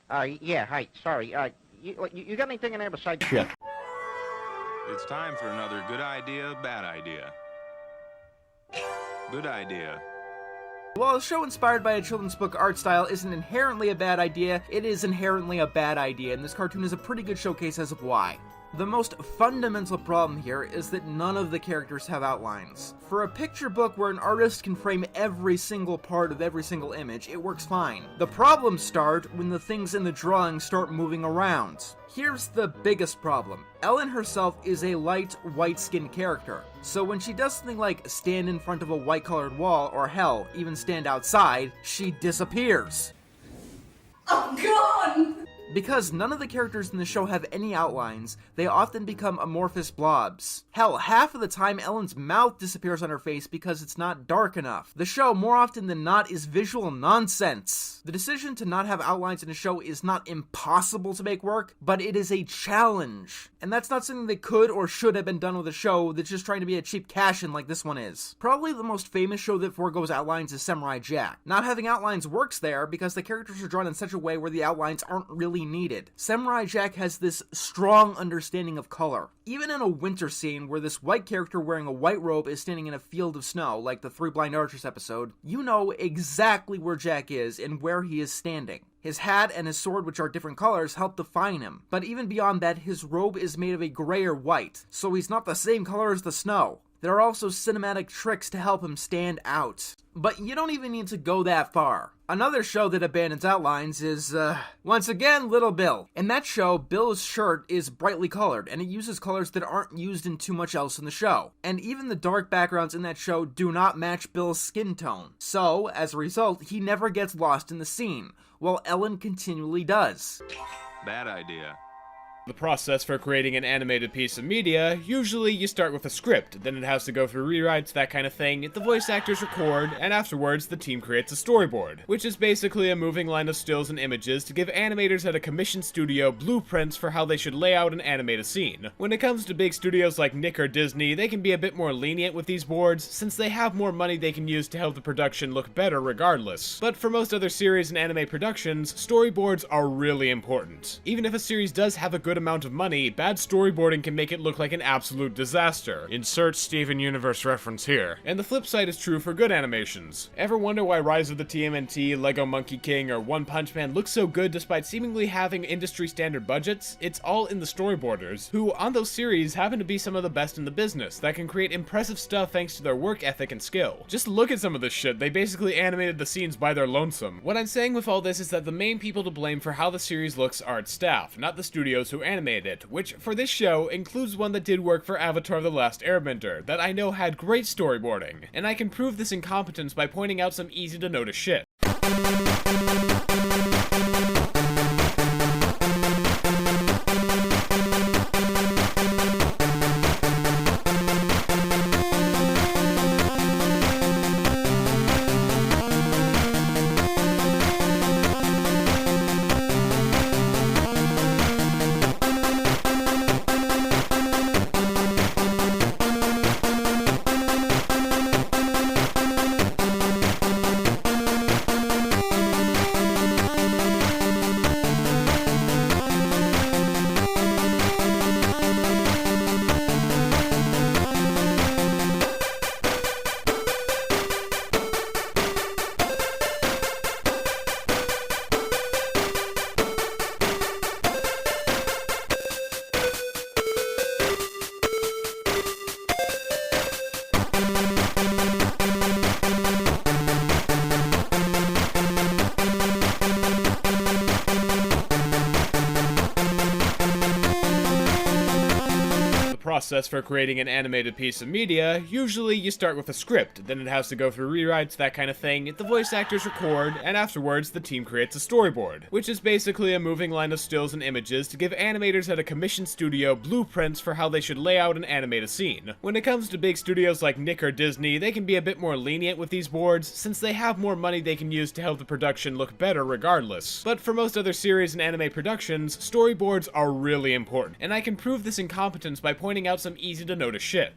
Yeah, hi, sorry. You got anything in there besides shit? It's time for another good idea, bad idea. Good idea. While a show inspired by a children's book art style isn't inherently a bad idea, it is inherently a bad idea, and this cartoon is a pretty good showcase as of why. The most fundamental problem here is that none of the characters have outlines. For a picture book where an artist can frame every single part of every single image, it works fine. The problems start when the things in the drawing start moving around. Here's the biggest problem. Ellen herself is a light, white-skinned character, so when she does something like stand in front of a white-colored wall, or hell, even stand outside, she disappears. I'm gone! Because none of the characters in the show have any outlines, they often become amorphous blobs. Hell, half of the time Ellen's mouth disappears on her face because it's not dark enough. The show, more often than not, is visual nonsense. The decision to not have outlines in a show is not impossible to make work, but it is a challenge. And that's not something that could or should have been done with a show that's just trying to be a cheap cash-in like this one is. Probably the most famous show that foregoes outlines is Samurai Jack. Not having outlines works there because the characters are drawn in such a way where the outlines aren't really needed. Samurai Jack has this strong understanding of color. Even in a winter scene where this white character wearing a white robe is standing in a field of snow, like the Three Blind Archers episode, you know exactly where Jack is and where he is standing. His hat and his sword, which are different colors, help define him. But even beyond that, his robe is made of a gray or white, so he's not the same color as the snow. There are also cinematic tricks to help him stand out. But you don't even need to go that far. Another show that abandons outlines is, once again, Little Bill. In that show, Bill's shirt is brightly colored, and it uses colors that aren't used in too much else in the show. And even the dark backgrounds in that show do not match Bill's skin tone. So, as a result, he never gets lost in the scene, while Ellen continually does. Bad idea. The process for creating an animated piece of media, usually you start with a script, then it has to go through rewrites, that kind of thing, the voice actors record, and afterwards the team creates a storyboard, which is basically a moving line of stills and images to give animators at a commissioned studio blueprints for how they should lay out and animate a scene. When it comes to big studios like Nick or Disney, they can be a bit more lenient with these boards, since they have more money they can use to help the production look better regardless. But for most other series and anime productions, storyboards are really important. Even if a series does have a good amount of money, bad storyboarding can make it look like an absolute disaster. Insert Steven Universe reference here. And the flip side is true for good animations. Ever wonder why Rise of the TMNT, Lego Monkey King, or One Punch Man look so good despite seemingly having industry standard budgets? It's all in the storyboarders, who on those series happen to be some of the best in the business, that can create impressive stuff thanks to their work ethic and skill. Just look at some of this shit, they basically animated the scenes by their lonesome. What I'm saying with all this is that the main people to blame for how the series looks are its staff, not the studios who animated it, which for this show includes one that did work for Avatar: The Last Airbender, that I know had great storyboarding, and I can prove this incompetence by pointing out some easy to notice shit. Process for creating an animated piece of media, usually you start with a script, then it has to go through rewrites, that kind of thing, the voice actors record, and afterwards the team creates a storyboard, which is basically a moving line of stills and images to give animators at a commissioned studio blueprints for how they should lay out and animate a scene. When it comes to big studios like Nick or Disney, they can be a bit more lenient with these boards, since they have more money they can use to help the production look better regardless. But for most other series and anime productions, storyboards are really important, and I can prove this incompetence by pointing out some easy to notice shit.